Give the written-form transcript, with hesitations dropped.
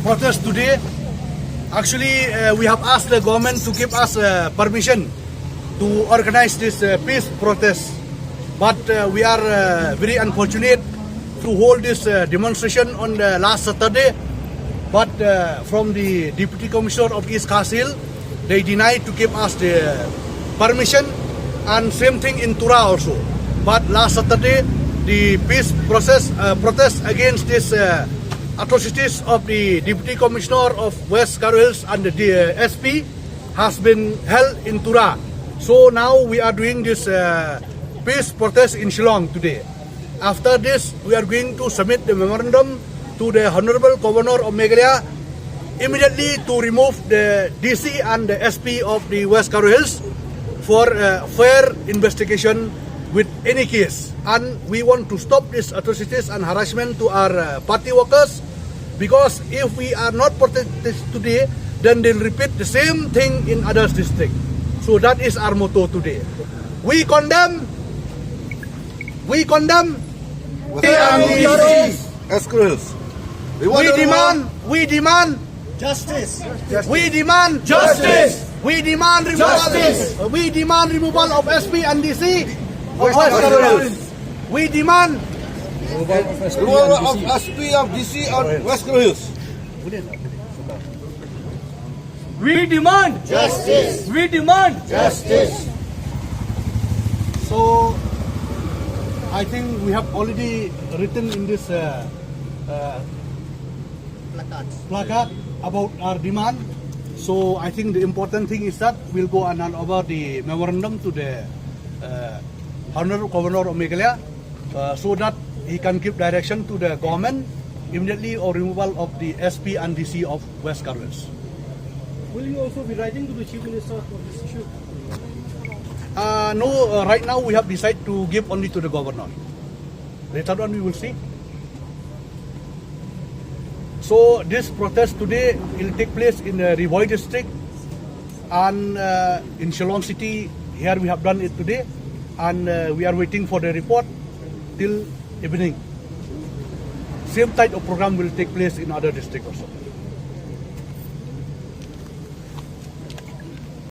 Protest today. Actually, we have asked the government to give us permission to organize this peace protest, but we are very unfortunate to hold this demonstration on the last Saturday. But from the Deputy Commissioner of East Kashil, they denied to give us the permission, and same thing in Tura also. But last Saturday, the peace protest against this atrocities of the Deputy Commissioner of West Karo Hills and the SP has been held in Tura. So now we are doing this peace protest in Shillong today. After this, we are going to submit the memorandum to the Honorable Governor of Meghalaya immediately to remove the DC and the SP of the West Karo Hills for fair investigation with any case. And we want to stop these atrocities and harassment to our party workers, because if we are not protected today, then they'll repeat the same thing in other districts. So that is our motto today. We condemn We demand justice. We demand justice. We demand removal of SP and DC of West Karo Hills. We demand removal of SP of DC on West Karo Hills. We demand justice. We demand Justice. So I think we have already written in this placard about our demand. So I think the important thing is that we'll go and hand over the memorandum to the Honorable Governor of Meghalaya so that he can give direction to the government immediately or removal of the SP and DC of West Karo Hills. Will you also be writing to the Chief Minister for this issue? No, right now we have decided to give only to the governor. Later on we will see. So this protest today will take place in the Rivoy district and in Shillong city. Here we have done it today, and we are waiting for the report till evening. Same type of program will take place in other districts also.